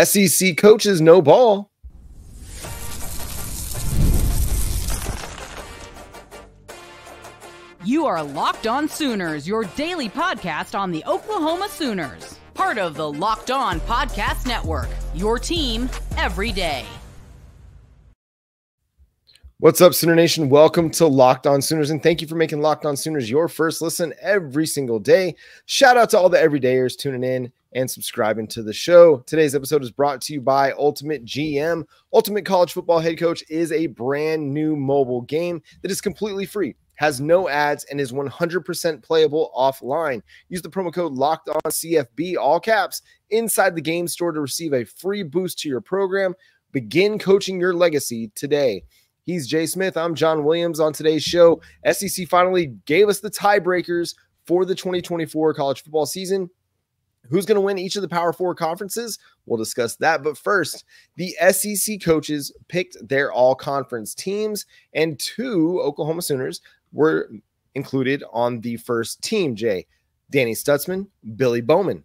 SEC coaches no ball. You are Locked On Sooners, your daily podcast on the Oklahoma Sooners. Part of the Locked On Podcast Network, your team every day. What's up, Sooner Nation? Welcome to Locked On Sooners, and thank you for making Locked On Sooners your first listen every single day. Shout out to all the everydayers tuning in and subscribing to the show. Today's episode is brought to you by Ultimate GM. Ultimate College Football Head Coach is a brand new mobile game that is completely free, has no ads, and is 100% playable offline. Use the promo code LOCKEDONCFB, all caps, inside the game store to receive a free boost to your program. Begin coaching your legacy today. He's Jay Smith. I'm John Williams. On today's show, SEC finally gave us the tiebreakers for the 2024 college football season. Who's going to win each of the Power Four conferences? We'll discuss that. But first, the SEC coaches picked their all-conference teams, and 2 Oklahoma Sooners were included on the first team, Jay. Danny Stutsman, Billy Bowman.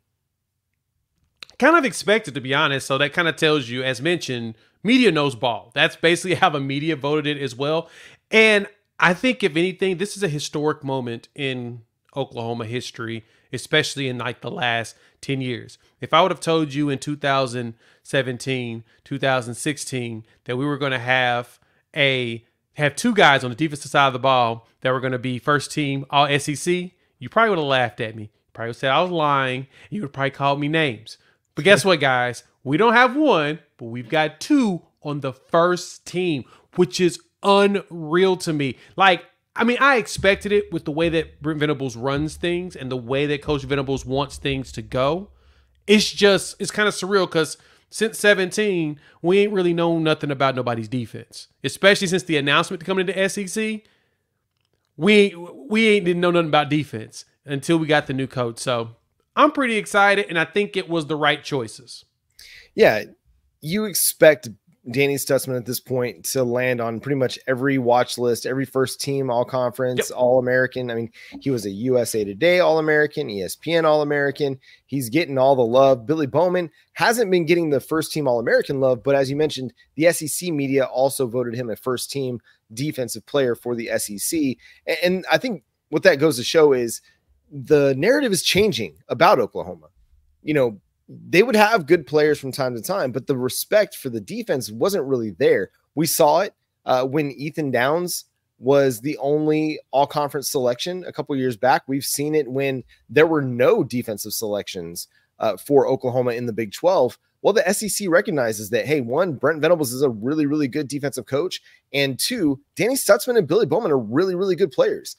Kind of expected, to be honest. So that kind of tells you, as mentioned, media knows ball. That's basically how the media voted it as well. And I think, if anything, this is a historic moment in Oklahoma history, especially in like the last 10 years. If I would have told you in 2017, 2016 that we were going to have 2 guys on the defensive side of the ball that were going to be first team all SEC, you probably would have laughed at me. You probably would have said I was lying. You would probably called me names. But guess what, guys? We don't have 1, but we've got 2 on the first team, which is unreal to me. I expected it with the way that Brent Venables runs things and the way that Coach Venables wants things to go. It's kind of surreal because since 17, we ain't really known nothing about nobody's defense, especially since the announcement to come into SEC. We didn't know nothing about defense until we got the new coach. So I'm pretty excited, and I think it was the right choices. Yeah, you expect Danny Stutsman at this point to land on pretty much every watch list, every first team all-conference, All-American. I mean, he was a USA Today All-American, ESPN All-American. He's getting all the love. Billy Bowman hasn't been getting the first team All-American love, but as you mentioned, the SEC media also voted him a first team defensive player for the SEC. And I think what that goes to show is the narrative is changing about Oklahoma. You know, they would have good players from time to time, but the respect for the defense wasn't really there. We saw it when Ethan Downs was the only all-conference selection a couple years back. We've seen it when there were no defensive selections for Oklahoma in the Big 12. Well, the SEC recognizes that, hey, 1, Brent Venables is a really, really good defensive coach, and 2, Danny Stutsman and Billy Bowman are really, really good players.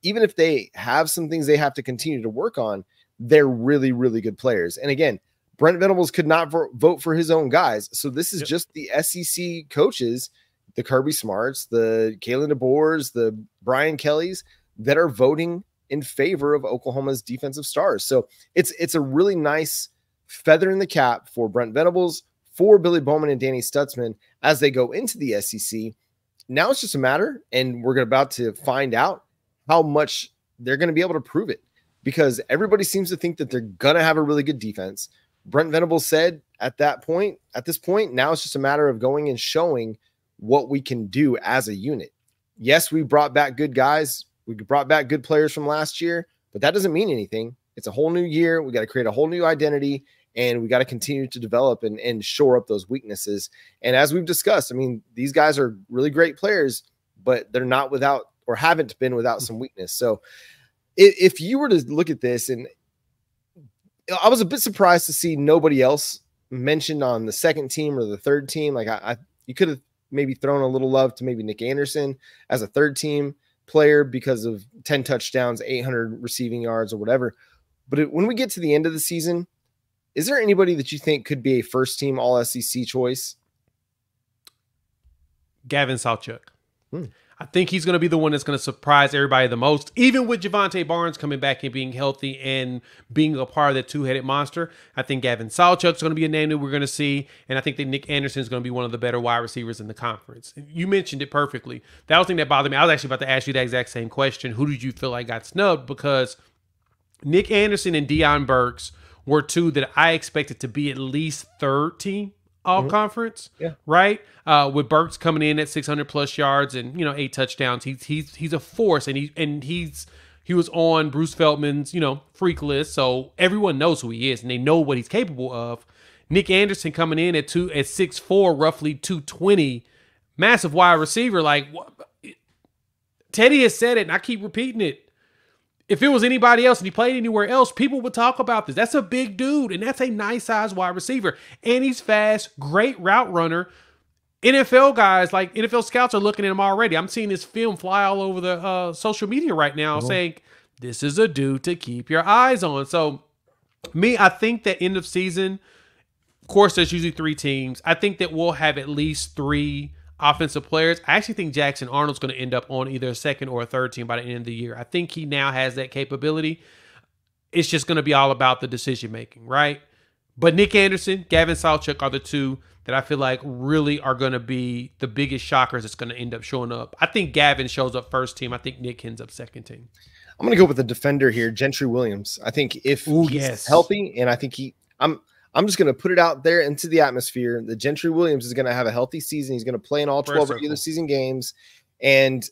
Even if they have some things they have to continue to work on, they're really, really good players. And again, Brent Venables could not vote for his own guys. So this is just the SEC coaches, the Kirby Smarts, the Kalen DeBoers, the Brian Kellys, that are voting in favor of Oklahoma's defensive stars. So it's a really nice feather in the cap for Brent Venables, for Billy Bowman and Danny Stutsman as they go into the SEC. Now it's just a matter, and we're about to find out how much they're going to be able to prove it, because everybody seems to think that they're going to have a really good defense. Brent Venables said at this point, now it's just a matter of going and showing what we can do as a unit. Yes, we brought back good guys. We brought back good players from last year, but that doesn't mean anything. It's a whole new year. We got to create a whole new identity, and we got to continue to develop and shore up those weaknesses. And as we've discussed, I mean, these guys are really great players, but they're not without, or haven't been without, some weakness. So if you were to look at this, and I was a bit surprised to see nobody else mentioned on the second team or the third team. Like you could have maybe thrown a little love to maybe Nick Anderson as a third team player because of 10 touchdowns, 800 receiving yards or whatever. But when we get to the end of the season, is there anybody that you think could be a first team all SEC choice? Gavin Sawchuk. I think he's going to be the one that's going to surprise everybody the most, even with Javonte Barnes coming back and being healthy and being a part of that two-headed monster. I think Gavin Sawchuk's going to be a name that we're going to see, and I think that Nick Anderson is going to be one of the better wide receivers in the conference. You mentioned it perfectly. That was the thing that bothered me. I was actually about to ask you that exact same question. Who did you feel like got snubbed? Because Nick Anderson and Deion Burks were two that I expected to be at least third team all conference. Yeah. Right. With Burks coming in at 600 plus yards and 8 touchdowns, he's a force, and he was on Bruce Feldman's freak list, so everyone knows who he is and they know what he's capable of. Nick Anderson coming in at 6'4", roughly 220, massive wide receiver. Like, Teddy has said it, and I keep repeating it. If it was anybody else and he played anywhere else, people would talk about this. That's a big dude, and that's a nice size wide receiver. And he's fast, great route runner. NFL guys, like NFL scouts, are looking at him already. I'm seeing his film fly all over the social media right now, saying this is a dude to keep your eyes on. So, I think that end of season, of course, there's usually 3 teams. I think that we'll have at least 3 offensive players. I actually think Jackson Arnold's going to end up on either a second or a third team by the end of the year. I think he now has that capability. It's just going to be all about the decision making, right? But Nick Anderson, Gavin Sawchuk are the 2 that I feel like really are going to be the biggest shockers that's going to end up showing up. I think Gavin shows up first team. I think Nick ends up second team. I'm going to go with the defender here, Gentry Williams. I think if he's healthy, and I think I'm just going to put it out there into the atmosphere, that Gentry Williams is going to have a healthy season. He's going to play in all 12 regular season games. And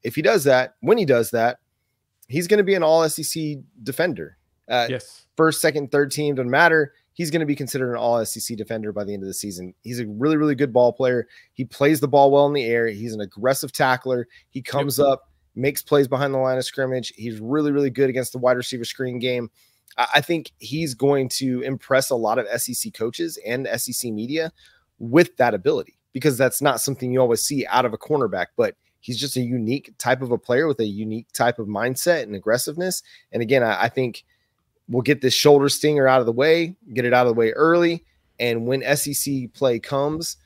if he does that, when he does that, he's going to be an all SEC defender. First, second, third team, doesn't matter. He's going to be considered an all SEC defender by the end of the season. He's a really, really good ball player. He plays the ball well in the air. He's an aggressive tackler. He comes up, makes plays behind the line of scrimmage. He's really, really good against the wide receiver screen game. I think he's going to impress a lot of SEC coaches and SEC media with that ability, because that's not something you always see out of a cornerback, but he's just a unique type of a player with a unique type of mindset and aggressiveness. And again, I think we'll get this shoulder stinger out of the way, get it out of the way early. And when SEC play comes,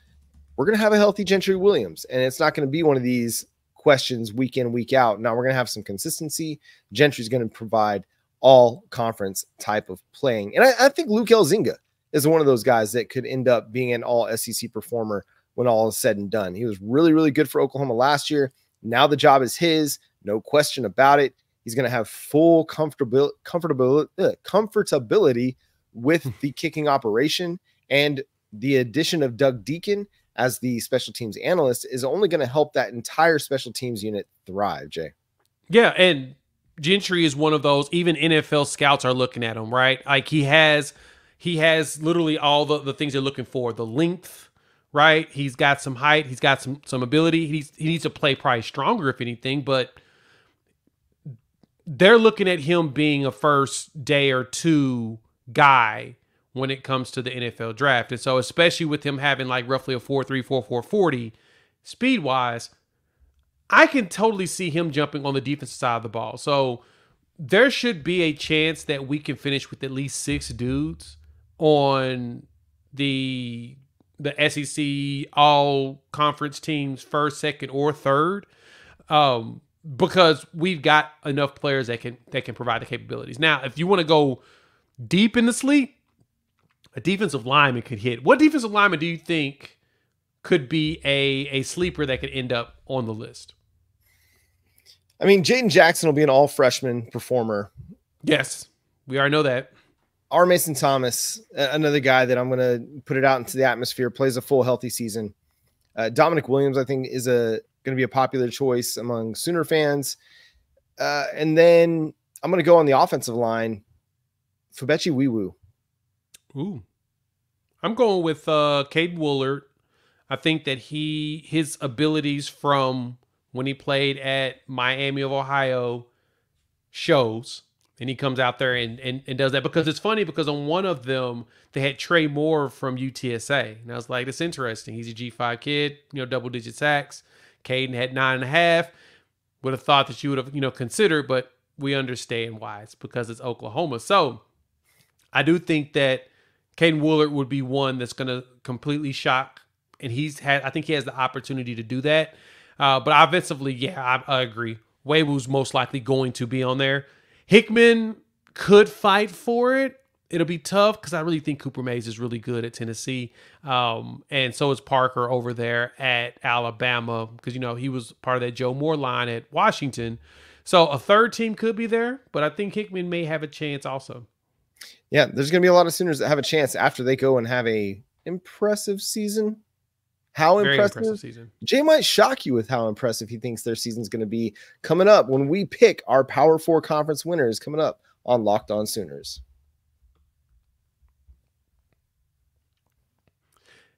we're going to have a healthy Gentry Williams, and it's not going to be one of these questions week in, week out. Now we're going to have some consistency. Gentry's going to provide all conference type of playing. And I think Luke Elzinga is one of those guys that could end up being an all SEC performer when all is said and done. He was really, really good for Oklahoma last year. Now the job is his, no question about it. He's going to have full comfortability with the kicking operation, and the addition of Doug Deacon as the special teams analyst is only going to help that entire special teams unit thrive, Jay. Yeah, and Gentry is one of those, even NFL scouts are looking at him, right? Like he has literally all the things they're looking for. The length, right? He's got some height. He's got some ability. He needs to play probably stronger, if anything, but they're looking at him being a first day or 2 guy when it comes to the NFL draft. And so especially with him having like roughly a 4.3, 4.4 40 speed-wise, I can totally see him jumping on the defensive side of the ball. So there should be a chance that we can finish with at least 6 dudes on the SEC all conference teams, first, second, or third, because we've got enough players that can provide the capabilities. Now, if you want to go deep in the sleep, a defensive lineman could hit. What defensive lineman do you think could be a sleeper that could end up on the list? I mean, Jaden Jackson will be an all freshman performer. Yes, we already know that. R. Mason Thomas, another guy that I'm going to put it out into the atmosphere, plays a full healthy season. Dominic Williams, I think, is going to be a popular choice among Sooner fans. And then I'm going to go on the offensive line, Fubechi Wiwu. Ooh. I'm going with Cade Woolard. I think that his abilities from when he played at Miami of Ohio shows, and he comes out there and does that. Because it's funny, because on one of them, they had Trey Moore from UTSA. And I was like, that's interesting. He's a G5 kid, double-digit sacks. Caden had 9.5. Would have thought that you would have, considered, but we understand why. It's because it's Oklahoma. So I do think that Caden Woolard would be one that's going to completely shock. And I think he has the opportunity to do that. But offensively, yeah, I agree. Wewu's most likely going to be on there. Hickman could fight for it. It'll be tough because I really think Cooper Mays is really good at Tennessee. And so is Parker over there at Alabama because, he was part of that Joe Moore line at Washington. So a third team could be there, but I think Hickman may have a chance also. Yeah, there's going to be a lot of Sooners that have a chance after they go and have a impressive season. How Very impressive? impressive season. Jay might shock you with how impressive he thinks their season's going to be coming up when we pick our Power 4 conference winners coming up on Locked On Sooners.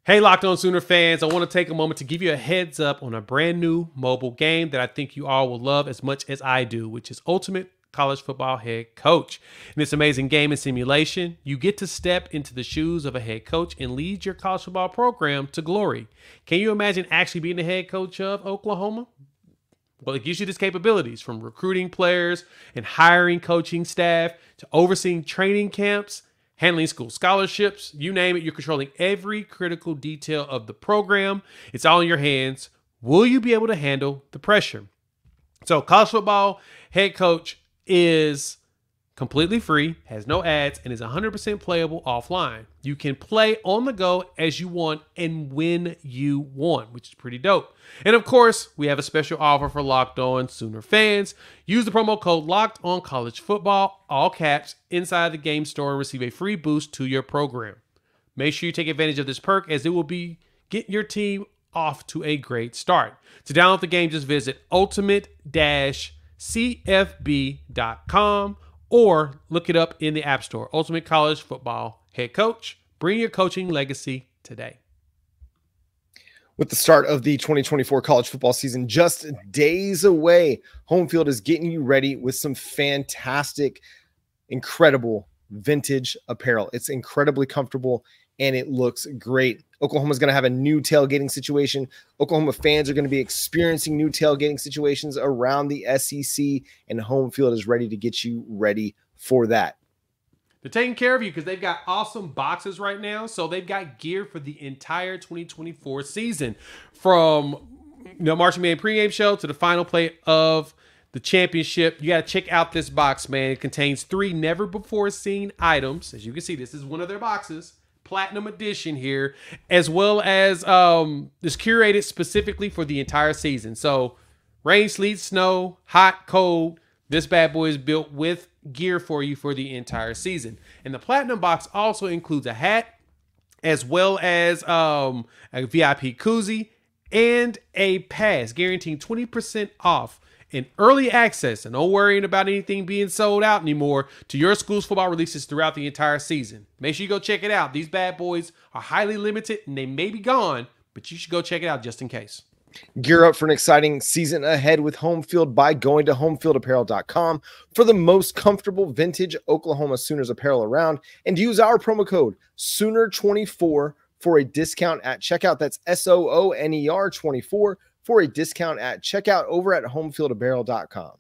Hey, Locked On Sooner fans, I want to take a moment to give you a heads up on a brand new mobile game that I think you all will love as much as I do, which is Ultimate College Football Head Coach. In this amazing game and simulation, you get to step into the shoes of a head coach and lead your college football program to glory. Can you imagine actually being the head coach of Oklahoma? Well, it gives you these capabilities, from recruiting players and hiring coaching staff to overseeing training camps, handling school scholarships, you name it. You're controlling every critical detail of the program. It's all in your hands. Will you be able to handle the pressure? So College Football Head Coach is completely free, has no ads, and is 100% playable offline. You can play on the go as you want and when you want, which is pretty dope. And of course, we have a special offer for Locked On Sooner fans. Use the promo code Locked On College Football, all caps, inside the game store and receive a free boost to your program. Make sure you take advantage of this perk, as it will be get your team off to a great start. To download the game, just visit ultimate-cfb.com or look it up in the App Store. Ultimate College Football Head Coach. Bring your coaching legacy today. With the start of the 2024 college football season just days away, Home Field is getting you ready with some fantastic, incredible vintage apparel. It's incredibly comfortable and it looks great. Oklahoma's going to have a new tailgating situation. Oklahoma fans are going to be experiencing new tailgating situations around the SEC, and Home Field is ready to get you ready for that. They're taking care of you because they've got awesome boxes right now. So they've got gear for the entire 2024 season, from Marching Band pregame show to the final play of the championship. You got to check out this box, man. It contains 3 never before seen items. As you can see, this is one of their boxes. Platinum edition here, as well as this curated specifically for the entire season. So rain, sleet, snow, hot, cold, this bad boy is built with gear for you for the entire season. And the platinum box also includes a hat, as well as a VIP koozie and a pass, guaranteeing 20% off and early access, and no worrying about anything being sold out anymore, to your school's football releases throughout the entire season. Make sure you go check it out. These bad boys are highly limited and they may be gone, but you should go check it out just in case. Gear up for an exciting season ahead with Home Field by going to homefieldapparel.com for the most comfortable vintage Oklahoma Sooners apparel around, and use our promo code Sooner24 for a discount at checkout. That's SOONER 24 for a discount at checkout over at homefieldapparel.com.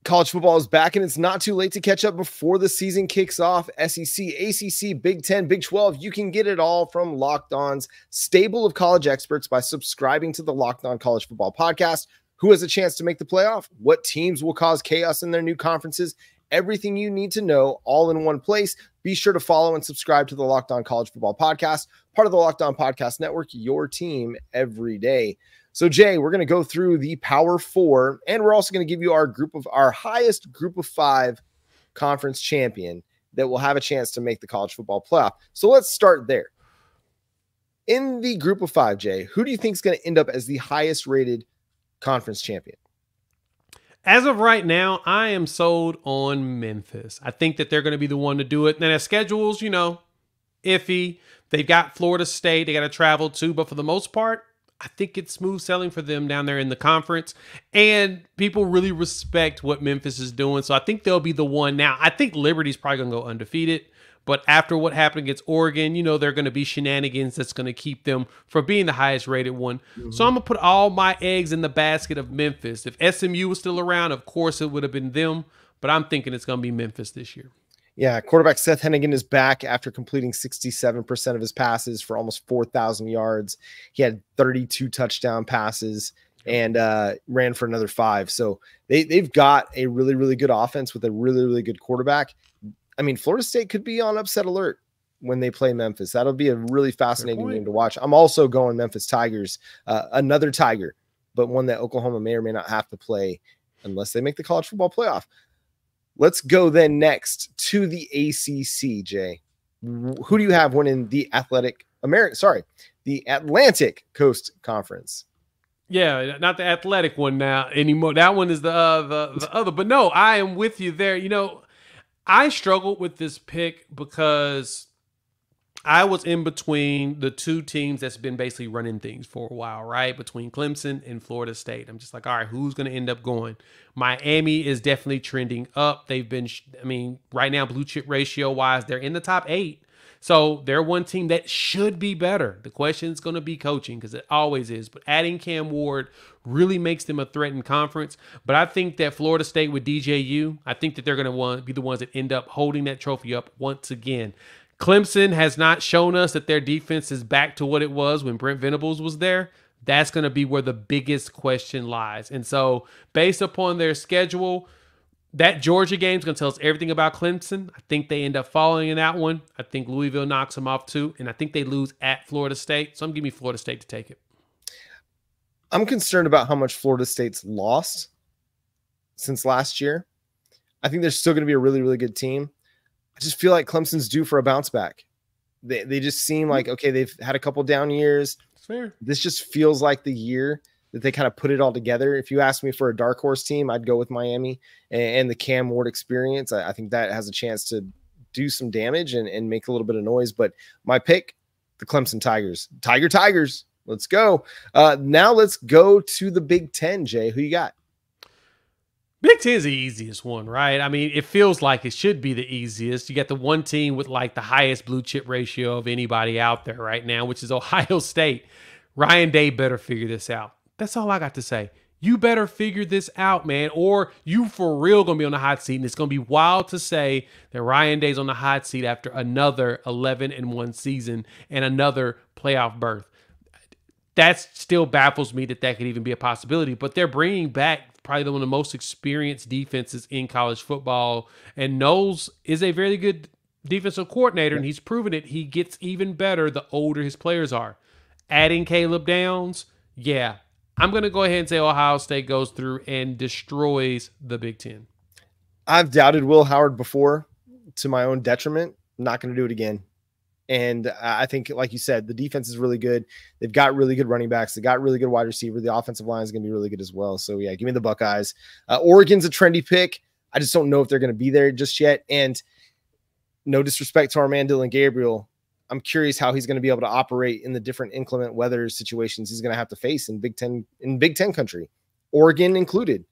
College football is back, and it's not too late to catch up before the season kicks off. SEC, ACC, Big 10, Big 12, you can get it all from Locked On's stable of college experts by subscribing to the Locked On College Football Podcast. Who has a chance to make the playoff? What teams will cause chaos in their new conferences? Everything you need to know all in one place. Be sure to follow and subscribe to the Locked On College Football Podcast, part of the Locked On Podcast Network, your team every day. So, Jay, we're going to go through the Power 4, and we're also going to give you our highest group of 5 conference champion that will have a chance to make the college football playoff. So let's start there. In the group of 5, Jay, who do you think is going to end up as the highest rated conference champion? As of right now, I am sold on Memphis. I think that they're going to be the one to do it. And their schedule's, iffy. They've got Florida State they got to travel to, but for the most part, I think it's smooth sailing for them down there in the conference, and people really respect what Memphis is doing. So I think they'll be the one. Now, I think Liberty's probably going to go undefeated, but after what happened against Oregon, they're going to be shenanigans that's going to keep them from being the highest rated one. Mm-hmm. So I'm going to put all my eggs in the basket of Memphis. If SMU was still around, of course it would have been them, but I'm thinking it's going to be Memphis this year. Yeah, quarterback Seth Hennigan is back after completing 67% of his passes for almost 4,000 yards. He had 32 touchdown passes and ran for another 5. So they've got a really, really good offense with a really, really good quarterback. I mean, Florida State could be on upset alert when they play Memphis. That'll be a really fascinating game to watch. I'm also going Memphis Tigers, another Tiger. but one that Oklahoma may or may not have to play unless they make the college football playoff. Let's go then next to the ACC, Jay. Who do you have winning the Atlantic Coast Conference? Yeah, not the athletic one now anymore. That one is the other. But no, I am with you there. You know, I struggled with this pick because I was in between the two teams that's been basically running things for a while, right? Between Clemson and Florida State. I'm just like, all right, who's going to end up going? Miami is definitely trending up. They've been, right now, blue chip ratio wise, they're in the top 8. So they're one team that should be better. The question is going to be coaching, because it always is. But adding Cam Ward really makes them a threatened conference. But I think that Florida State with DJU, I think that they're going to be the ones that end up holding that trophy up once again. Clemson has not shown us that their defense is back to what it was when Brent Venables was there. That's going to be where the biggest question lies. And so based upon their schedule, that Georgia game is going to tell us everything about Clemson. I think they end up falling in that one. I think Louisville knocks them off too. And I think they lose at Florida State. So I'm giving me Florida State to take it. I'm concerned about how much Florida State's lost since last year. I think they're still going to be a really, really good team. I just feel like Clemson's due for a bounce back. They just seem like, okay, they've had a couple down years. It's fair. This just feels like the year that they kind of put it all together. If you ask me for a dark horse team, I'd go with Miami and the Cam Ward experience. I think that has a chance to do some damage and make a little bit of noise. But my pick, the Clemson Tigers. Tigers. Let's go. Now let's go to the Big Ten, Jay. Who you got? Big Ten is the easiest one, right? I mean, it feels like it should be the easiest. You got the one team with like the highest blue chip ratio of anybody out there right now, which is Ohio State. Ryan Day better figure this out. That's all I got to say. You better figure this out, man, or you for real going to be on the hot seat. And it's going to be wild to say that Ryan Day's on the hot seat after another 11-1 season and another playoff berth. That still baffles me that could even be a possibility, but they're bringing back probably one of the most experienced defenses in college football. And Knowles is a very good defensive coordinator, and he's proven it. He gets even better the older his players are. Adding Caleb Downs, yeah. I'm going to go ahead and say Ohio State goes through and destroys the Big Ten. I've doubted Will Howard before to my own detriment. I'm not going to do it again. And I think, like you said, the defense is really good. They've got really good running backs. They got really good wide receiver. The offensive line is going to be really good as well. So, yeah, give me the Buckeyes. Oregon's a trendy pick. I just don't know if they're going to be there just yet. And no disrespect to our man Dylan Gabriel, I'm curious how he's going to be able to operate in the different inclement weather situations he's going to have to face in Big Ten country, Oregon included.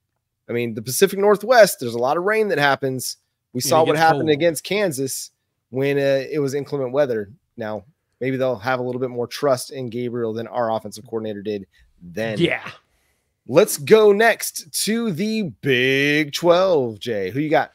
I mean, the Pacific Northwest, there's a lot of rain that happens. We saw what happened against Kansas when it was inclement weather. Now, maybe they'll have a little bit more trust in Gabriel than our offensive coordinator did then. Yeah. Let's go next to the Big 12, Jay. Who you got?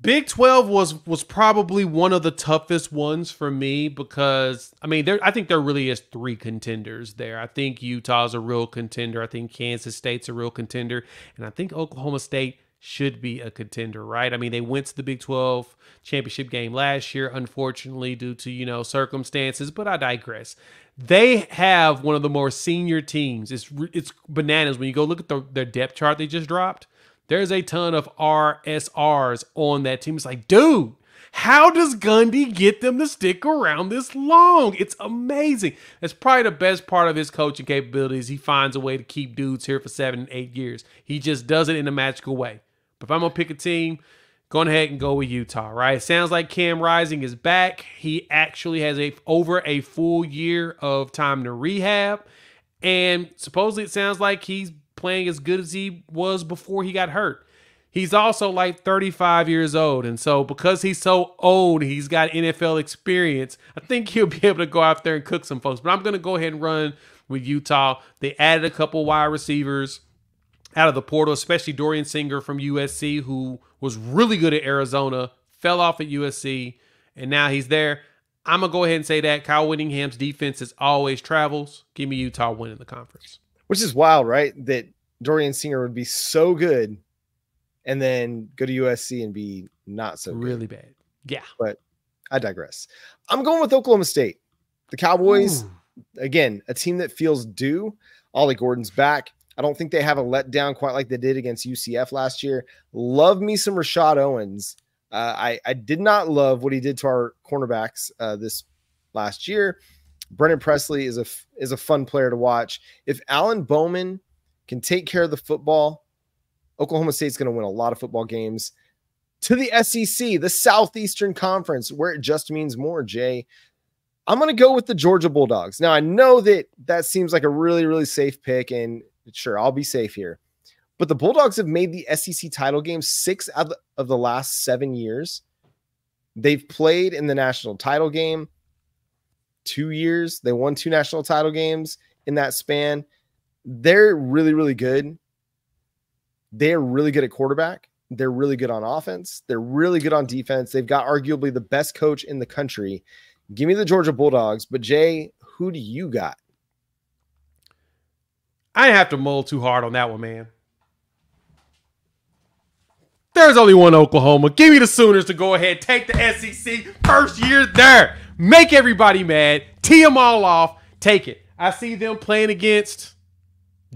Big 12 was probably one of the toughest ones for me because, I mean, I think there really is 3 contenders there. I think Utah's a real contender. I think Kansas State's a real contender. And I think Oklahoma State should be a contender, right? I mean, they went to the Big 12 championship game last year, unfortunately, due to, circumstances, but I digress. They have one of the more senior teams. It's bananas. When you go look at their depth chart they just dropped, there's a ton of RSRs on that team. It's like, dude, how does Gundy get them to stick around this long? It's amazing. That's probably the best part of his coaching capabilities. He finds a way to keep dudes here for 7 and 8 years. He just does it in a magical way. But if I'm going to pick a team, go ahead and go with Utah, right? It sounds like Cam Rising is back. He actually has over a full year of time to rehab. And supposedly it sounds like he's playing as good as he was before he got hurt. He's also like 35 years old. And so because he's so old, he's got NFL experience. I think he'll be able to go out there and cook some folks. But I'm going to go ahead and run with Utah. They added a couple wide receivers out of the portal, especially Dorian Singer from USC, who was really good at Arizona, fell off at USC, and now he's there. I'm going to go ahead and say that Kyle Whittingham's defense is always travels. Give me Utah winning the conference. Which is wild, right? That Dorian Singer would be so good and then go to USC and be not so good. Really bad. Yeah. But I digress. I'm going with Oklahoma State. The Cowboys, again, a team that feels due. Ollie Gordon's back. I don't think they have a letdown quite like they did against UCF last year. Love me some Rashad Owens. I did not love what he did to our cornerbacks this last year. Brennan Presley is a fun player to watch. If Alan Bowman can take care of the football, Oklahoma State's going to win a lot of football games. To the SEC, the Southeastern Conference, where it just means more, Jay. I'm going to go with the Georgia Bulldogs. Now, I know that seems like a really, really safe pick, and sure, I'll be safe here. But the Bulldogs have made the SEC title game 6 out of the last 7 years. They've played in the national title game 2 years. They won 2 national title games in that span. They're really, really good. They're really good at quarterback. They're really good on offense. They're really good on defense. They've got arguably the best coach in the country. Give me the Georgia Bulldogs. But, Jay, who do you got? I didn't have to mull too hard on that one, man. There's only one Oklahoma. Give me the Sooners to go ahead, take the SEC first year there. Make everybody mad. Tee them all off. Take it. I see them playing against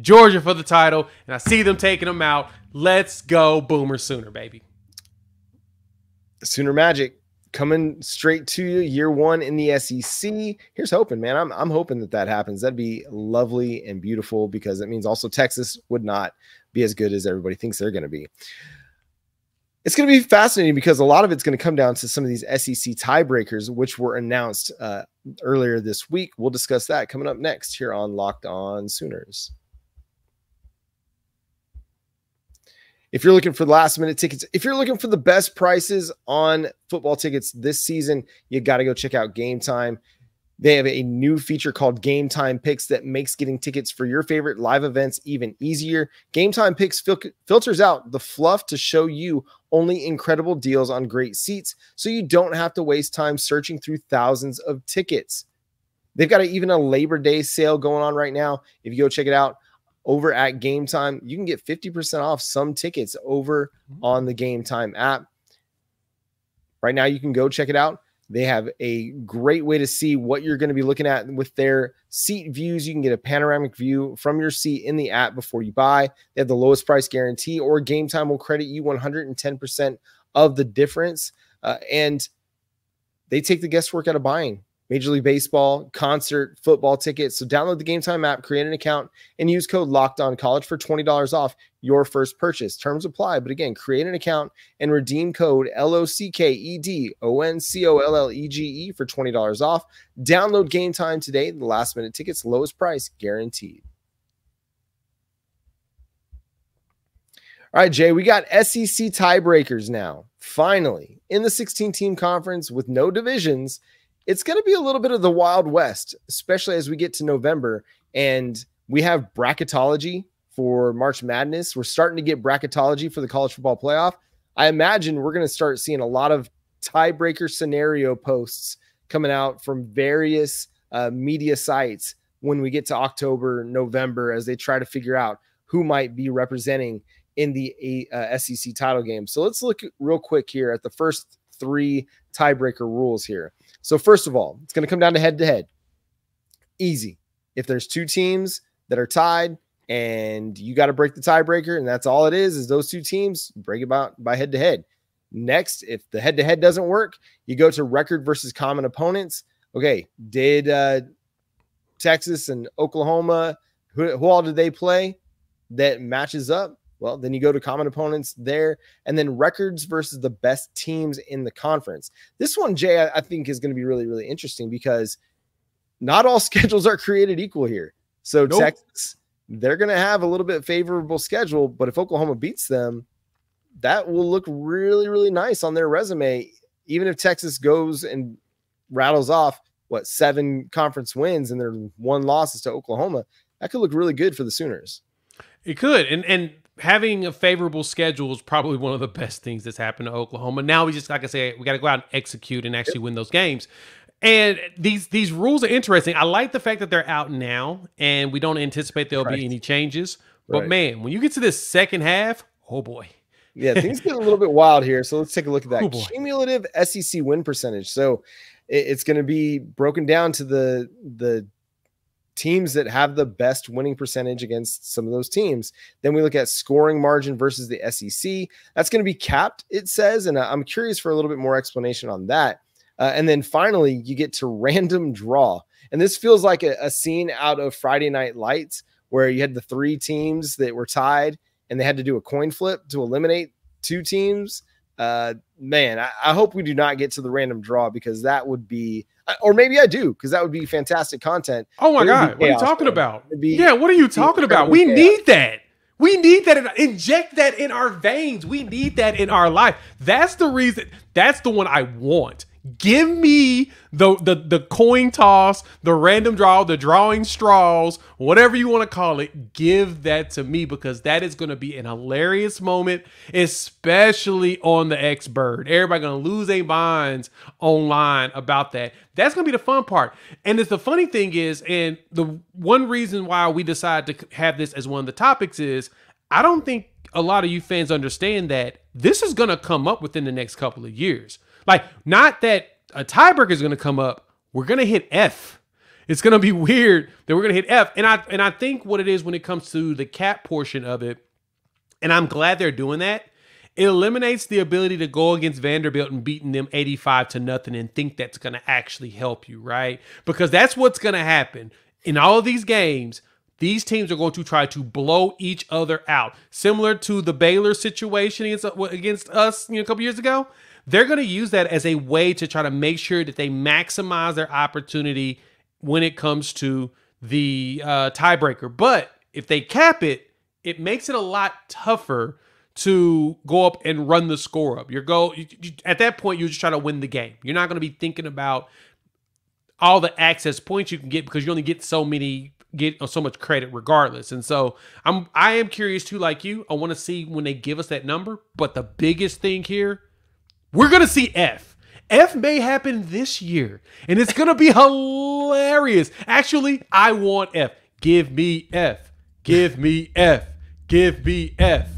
Georgia for the title, and I see them taking them out. Let's go Boomer Sooner, baby. Sooner Magic coming straight to you, year 1 in the SEC. Here's hoping, man. I'm hoping that happens. That'd be lovely and beautiful, because that means also Texas would not be as good as everybody thinks they're going to be. It's going to be fascinating because a lot of it's going to come down to some of these SEC tiebreakers, which were announced earlier this week. We'll discuss that coming up next here on Locked On Sooners. If you're looking for last-minute tickets, if you're looking for the best prices on football tickets this season, you got to go check out Game Time. They have a new feature called Game Time Picks that makes getting tickets for your favorite live events even easier. Game Time Picks filters out the fluff to show you only incredible deals on great seats, so you don't have to waste time searching through thousands of tickets. They've got even a Labor Day sale going on right now. If you go check it out over at Game Time, you can get 50% off some tickets over on the Game Time app. Right now, you can go check it out. They have a great way to see what you're going to be looking at with their seat views. You can get a panoramic view from your seat in the app before you buy. They have the lowest price guarantee, or Game Time will credit you 110% of the difference. And they take the guesswork out of buying Major League Baseball, concert, football tickets. So download the Game Time app, create an account, and use code LOCKEDONCollege for $20 off your first purchase. Terms apply. But again, create an account and redeem code LOCKEDONCOLLEGE for $20 off. Download Game Time today. The last minute tickets, lowest price guaranteed. All right, Jay, we got SEC tiebreakers now. Finally, in the 16-team conference with no divisions, it's going to be a little bit of the Wild West, especially as we get to November and we have bracketology for March Madness. We're starting to get bracketology for the college football playoff. I imagine we're going to start seeing a lot of tiebreaker scenario posts coming out from various media sites when we get to October, November, as they try to figure out who might be representing in the SEC title game. So let's look real quick here at the first 3 tiebreaker rules here. So first of all, it's going to come down to head-to-head. Easy. If there's 2 teams that are tied and you got to break the tiebreaker, and that's all it is those 2 teams, break it by head-to-head. Next, if the head-to-head doesn't work, you go to record versus common opponents. Okay, did Texas and Oklahoma, who all did they play that matches up? Well, then you go to common opponents there, and then records versus the best teams in the conference. This one, Jay, I think is going to be really, really interesting because not all schedules are created equal here. So nope. Texas, they're going to have a little bit favorable schedule, but if Oklahoma beats them, that will look really, really nice on their resume. Even if Texas goes and rattles off, 7 conference wins and their 1 losses to Oklahoma, that could look really good for the Sooners. It could. And having a favorable schedule is probably one of the best things that's happened to Oklahoma. Now we just, like I say, we got to go out and execute and actually win those games. And these rules are interesting. I like the fact that they're out now and we don't anticipate there'll be any changes. But man, when you get to this second half, oh boy. Yeah, things get a little bit wild here. So let's take a look at that cumulative SEC win percentage. So it's going to be broken down to the teams that have the best winning percentage against some of those teams. Then we look at scoring margin versus the SEC. That's going to be capped, it says, and I'm curious for a little bit more explanation on that. And then finally, you get to random draw. And this feels like a scene out of Friday Night Lights where you had the 3 teams that were tied and they had to do a coin flip to eliminate 2 teams. Man, I hope we do not get to the random draw, because that would be, or maybe I do, because that would be fantastic content. Oh my God. What are you talking about? Yeah. What are you talking about? We need that. We need that. Inject that in our veins. We need that in our life. That's the reason. That's the one I want. Give me the coin toss, the random draw, the drawing straws, whatever you want to call it. Give that to me, because that is going to be an hilarious moment, especially on the X-Bird. Everybody going to lose their minds online about that. That's going to be the fun part. And the funny thing is, and the one reason why we decided to have this as one of the topics is, I don't think a lot of you fans understand that this is going to come up within the next couple of years. Like, not that a tiebreaker is going to come up. We're going to hit F. It's going to be weird that we're going to hit F. And I think what it is when it comes to the cap portion of it, and I'm glad they're doing that, it eliminates the ability to go against Vanderbilt and beating them 85-0 and think that's going to actually help you, right? Because that's what's going to happen. In all of these games, these teams are going to try to blow each other out. Similar to the Baylor situation against us a couple years ago. They're going to use that as a way to try to make sure that they maximize their opportunity when it comes to the tiebreaker. But if they cap it, it makes it a lot tougher to go up and run the score up. At that point, you just try to win the game. You're not going to be thinking about all the access points you can get, because you only get so much credit regardless. And so I am curious too, like you. I want to see when they give us that number. But the biggest thing here, we're going to see F. F may happen this year, and it's going to be hilarious. Actually, I want F. Give me F. Give me F. Give me F.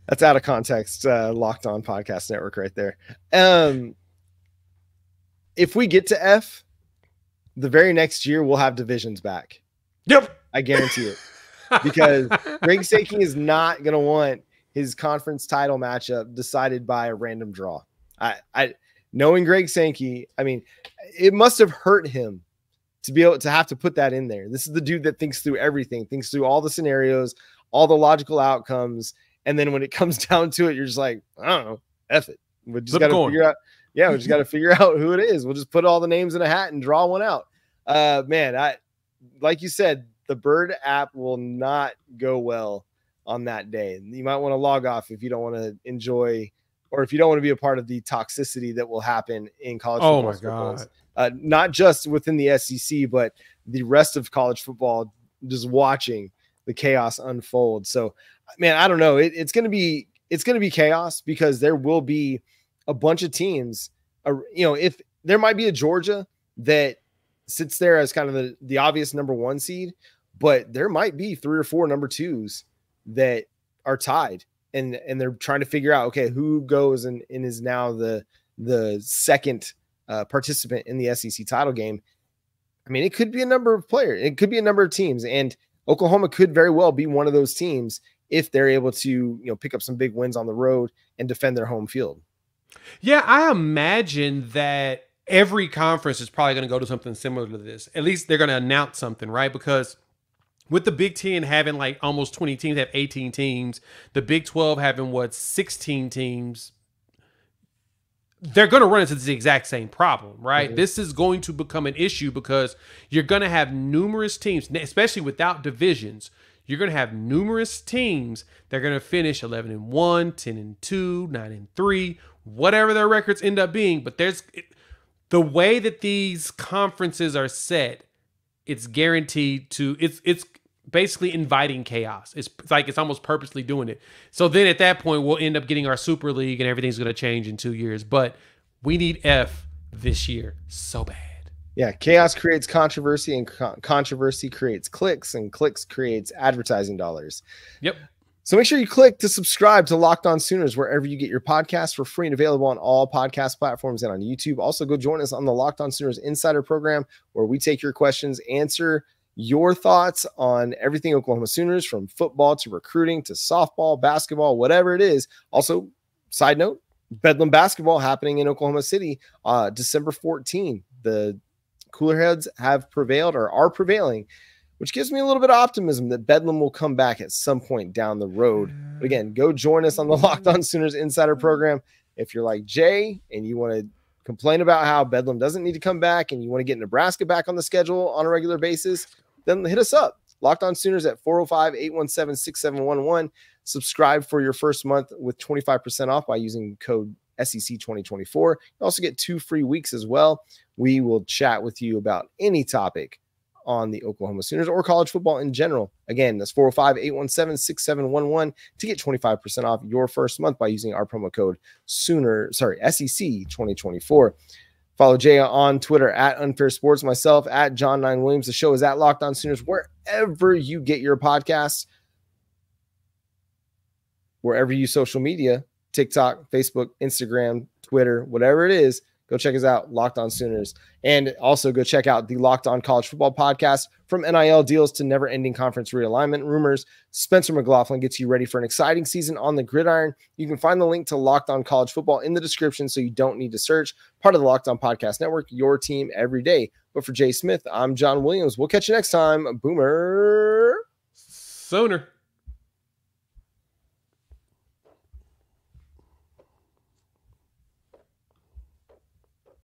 That's out of context. Locked On Podcast Network right there. If we get to F, the very next year we'll have divisions back. Yep. I guarantee it. Because Greg Sankey is not going to want his conference title matchup decided by a random draw. I knowing Greg Sankey, I mean, it must have hurt him to be able to have to put that in there. This is the dude that thinks through everything, thinks through all the scenarios, all the logical outcomes. And then when it comes down to it, you're just like, I don't know, F it. We just got to figure out. Yeah, we just got to figure out who it is. We'll just put all the names in a hat and draw one out. Man, like you said, the Bird app will not go well on that day. You might want to log off if you don't want to enjoy, or if you don't want to be a part of the toxicity that will happen in college football. Oh my God. Not just within the SEC, but the rest of college football, just watching the chaos unfold. So, man, I don't know. It's going to be chaos, because there will be a bunch of teams, if there might be a Georgia that sits there as kind of the obvious number 1 seed, but there might be 3 or 4 number 2s that are tied, and they're trying to figure out, okay, who goes and is now the second participant in the SEC title game. I mean, it could be a number of players. It could be a number of teams, and Oklahoma could very well be one of those teams if they're able to, pick up some big wins on the road and defend their home field. Yeah, I imagine that every conference is probably going to go to something similar to this. At least they're going to announce something, right? Because with the Big Ten having like almost 20 teams, have 18 teams, the Big 12 having 16 teams, they're going to run into the exact same problem, right? Mm-hmm. This is going to become an issue, because you're going to have numerous teams, especially without divisions. You're going to have numerous teams that are going to finish 11-1, 10-2, 9-3, whatever their records end up being. But the way that these conferences are set, it's guaranteed to, it's basically inviting chaos. It's like it's almost purposely doing it. So then at that point, we'll end up getting our Super League, and everything's going to change in 2 years. But we need F this year so bad. Yeah, chaos creates controversy, and controversy creates clicks, and clicks creates advertising dollars. Yep. So make sure you click to subscribe to Locked On Sooners wherever you get your podcasts for free and available on all podcast platforms and on YouTube. Also, go join us on the Locked On Sooners Insider Program, where we take your questions, answer your thoughts on everything Oklahoma Sooners, from football to recruiting to softball, basketball, whatever it is. Also, side note, Bedlam basketball happening in Oklahoma City, December 14. The cooler heads have prevailed or are prevailing, which gives me a little bit of optimism that Bedlam will come back at some point down the road. But again, go join us on the Locked On Sooners Insider Program. If you're like Jay and you want to complain about how Bedlam doesn't need to come back and you want to get Nebraska back on the schedule on a regular basis, then hit us up. Locked On Sooners at 405-817-6711. Subscribe for your first month with 25% off by using code SEC2024. You also get 2 free weeks as well. We will chat with you about any topic on the Oklahoma Sooners or college football in general. Again, that's 405-817-6711 to get 25% off your first month by using our promo code SEC2024. Follow Jay on Twitter at Unfair Sports, myself at John 9 Williams. The show is at Locked On Sooners, wherever you get your podcasts, wherever you social media, TikTok, Facebook, Instagram, Twitter, whatever it is. Go check us out, Locked On Sooners. And also go check out the Locked On College Football podcast. From NIL deals to never-ending conference realignment rumors, Spencer McLaughlin gets you ready for an exciting season on the gridiron. You can find the link to Locked On College Football in the description, so you don't need to search. Part of the Locked On Podcast Network, your team every day. But for Jay Smith, I'm John Williams. We'll catch you next time. Boomer Sooner.